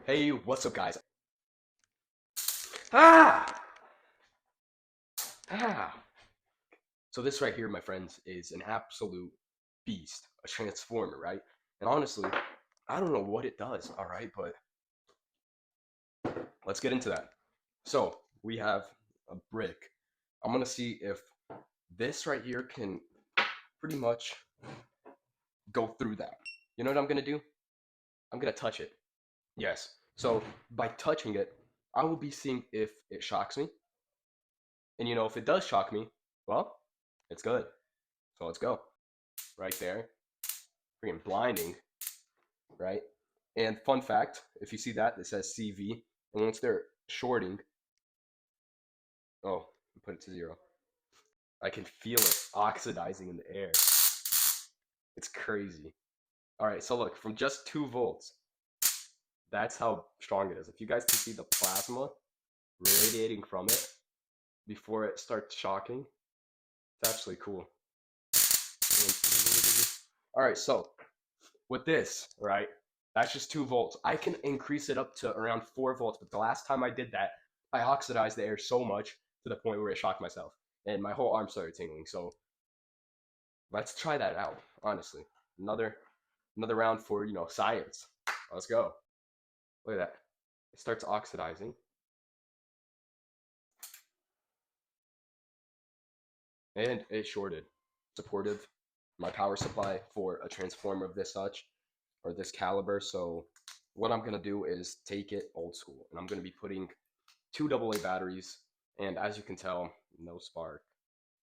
Hey, what's up, guys? Ah! Ah! So this right here, my friends, is an absolute beast, a transformer, right? And honestly, I don't know what it does, all right, but let's get into that. So we have a brick. I'm gonna see if this right here can pretty much go through that. You know what I'm gonna do? I'm gonna touch it. Yes. So by touching it, I will be seeing if it shocks me. And if it does shock me, well, it's good. So let's go. Right there. Freaking blinding, right? And fun fact, if you see that, it says CV. And once they're shorting, oh, put it to 0. I can feel it oxidizing in the air. It's crazy. All right, so look, from just 2 volts, that's how strong it is. If you guys can see the plasma radiating from it before it starts shocking, it's actually cool. All right, so with this, right, that's just 2 volts. I can increase it up to around 4 volts, but the last time I did that, I oxidized the air so much to the point where it shocked myself, and my whole arm started tingling. So let's try that out. Honestly, another round for science. Let's go. Look at that. It starts oxidizing, and it shorted. Supportive. My power supply for a transformer of this such or this caliber. So what I'm gonna do is take it old school, and I'm gonna be putting 2 AA batteries, and as you can tell, no spark,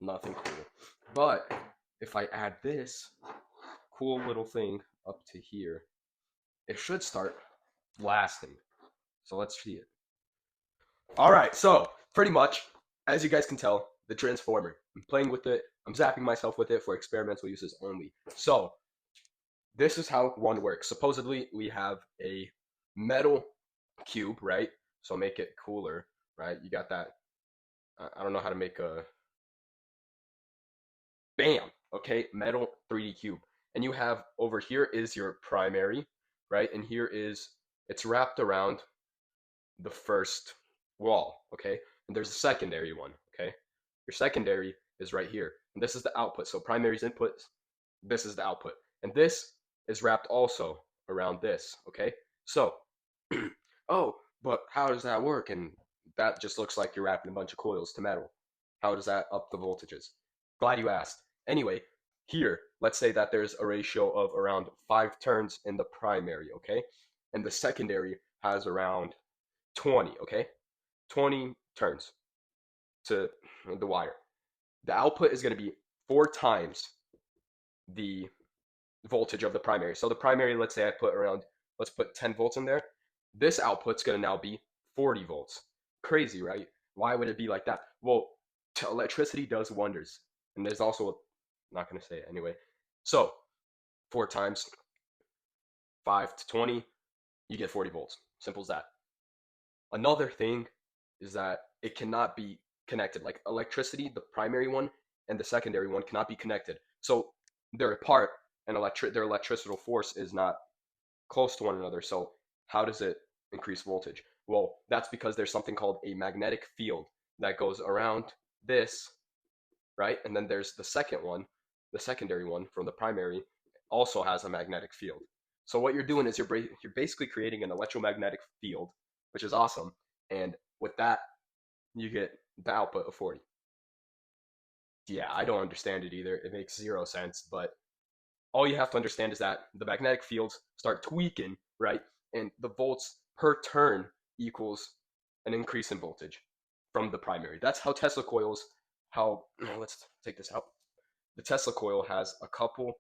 nothing cool. But if I add this cool little thing up to here, it should start blasting. So let's see it. All right, so pretty much, as you guys can tell, the transformer. I'm playing with it. I'm zapping myself with it for experimental uses only. So this is how one works. Supposedly, we have a metal cube, right? So make it cooler, right? You got that. I don't know how to make a bam, okay, metal 3D cube. And you have over here is your primary, right? And here is, it's wrapped around the first wall, okay? And there's a secondary one, okay? Your secondary is right here. And this is the output. So primary's input, this is the output. And this is wrapped also around this, okay? So, oh, but how does that work? And that just looks like you're wrapping a bunch of coils to metal. How does that up the voltages? Glad you asked. Anyway, here, let's say that there's a ratio of around 5 turns in the primary, okay? And the secondary has around 20, okay? 20 turns to the wire. The output is going to be 4 times the voltage of the primary. So the primary, let's say I put around, let's put 10 volts in there. This output's going to now be 40 volts. Crazy, right? Why would it be like that? Well, electricity does wonders. And there's also, not going to say it anyway. So 4 times 5 to 20, you get 40 volts. Simple as that. Another thing is that it cannot be connected. Like electricity, the primary one and the secondary one cannot be connected. So they're apart, and their electrical force is not close to one another. So how does it increase voltage? Well, that's because there's something called a magnetic field that goes around this, right? And then there's the second one, the secondary one from the primary, also has a magnetic field. So what you're doing is you're basically creating an electromagnetic field, which is awesome. And with that, you get the output of 40. Yeah, I don't understand it either. It makes 0 sense, but all you have to understand is that the magnetic fields start tweaking, right? And the volts per turn equals an increase in voltage from the primary. That's how Tesla coils, let's take this out. The Tesla coil has a couple,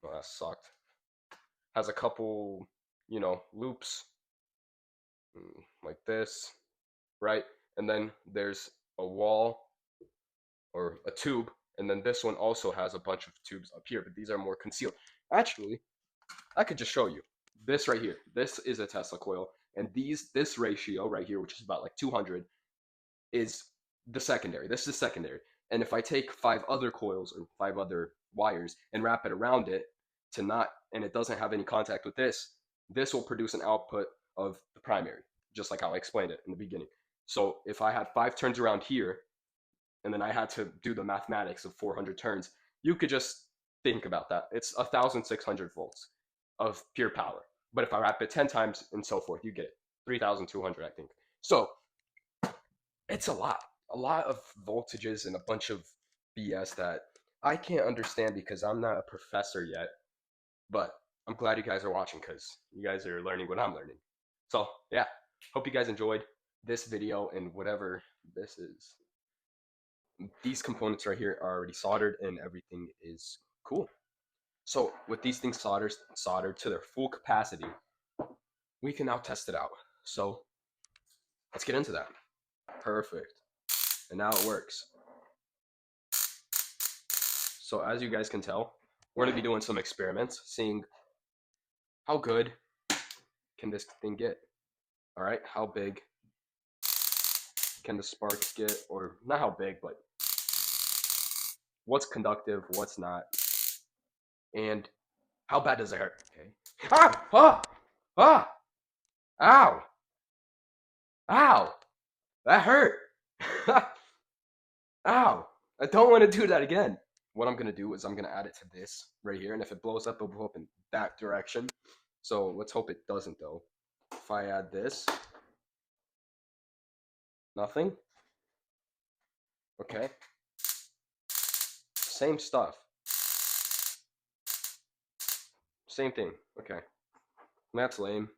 oh, that sucked, has a couple, loops like this, right? And then there's a wall or a tube, and then this one also has a bunch of tubes up here, but these are more concealed. Actually, I could just show you this right here. This is a Tesla coil, and this ratio right here, which is about like 200, is the secondary. This is secondary. And if I take 5 other coils or 5 other wires and wrap it around it and it doesn't have any contact with this will produce an output of the primary, just like how I explained it in the beginning. So if I had 5 turns around here, and then I had to do the mathematics of 400 turns, you could just think about that. It's 1,600 volts of pure power. But if I wrap it 10 times and so forth, you get it. 3,200, I think. So it's a lot of voltages and a bunch of BS that I can't understand because I'm not a professor yet. But I'm glad you guys are watching because you guys are learning what I'm learning. So yeah, hope you guys enjoyed this video and whatever this is. These components right here are already soldered and everything is cool. So with these things soldered to their full capacity, we can now test it out. So let's get into that. Perfect. And now it works. So as you guys can tell, we're going to be doing some experiments, seeing how good can this thing get. All right, how big can the sparks get, or not how big, but what's conductive, what's not, and how bad does it hurt? Okay. Ah! Ah! Ah! Ow! Ow! That hurt! Ow! I don't want to do that again. What I'm gonna do is I'm gonna add it to this right here, and if it blows up, it'll blow up in that direction. So let's hope it doesn't, though. If I add this, nothing. Okay. Same stuff. Same thing. Okay. That's lame.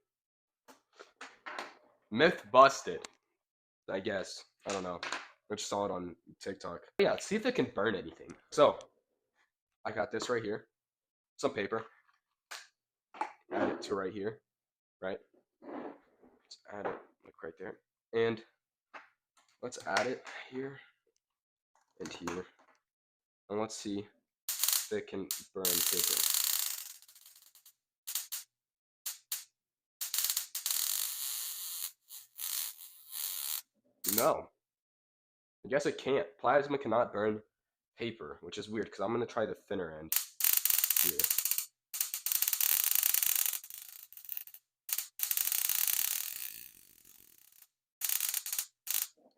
Myth busted. I guess. I don't know. I just saw it on TikTok. Yeah, let's see if it can burn anything. So, I got this right here. Some paper. Add it to right here. Right? Let's add it like right there. And let's add it here and here. And let's see if it can burn paper. No. I guess it can't. Plasma cannot burn paper, which is weird because I'm going to try the thinner end here.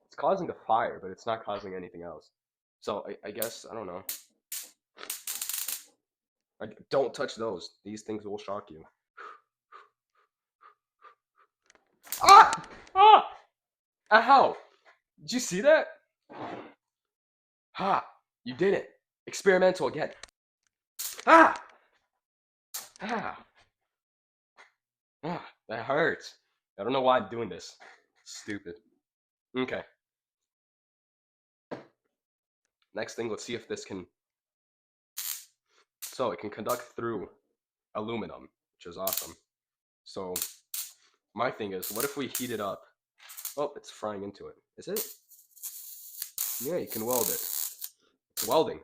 It's causing a fire, but it's not causing anything else. So I guess, I don't know. Don't touch those. These things will shock you. Ah! Ah! Ow! Did you see that? Ha! You did it. Experimental again. Ah! Ah! Ah! That hurts. I don't know why I'm doing this. Stupid. Okay. Next thing, let's see if this can... So, it can conduct through aluminum, which is awesome. So, my thing is, what if we heat it up? Oh, it's frying into it. Is it? Yeah, you can weld it. It's welding.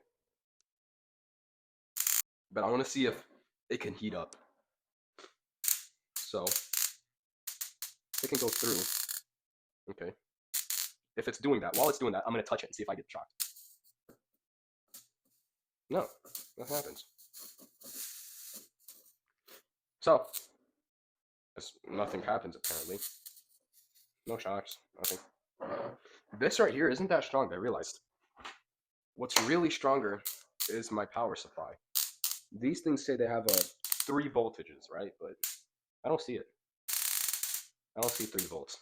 But I want to see if it can heat up. So, it can go through. Okay. If it's doing that, while it's doing that, I'm going to touch it and see if I get shocked. No, nothing happens. So, nothing happens apparently. No shocks, nothing. This right here isn't that strong, I realized. What's really stronger is my power supply. These things say they have 3 voltages, right? But I don't see it. I don't see 3 volts.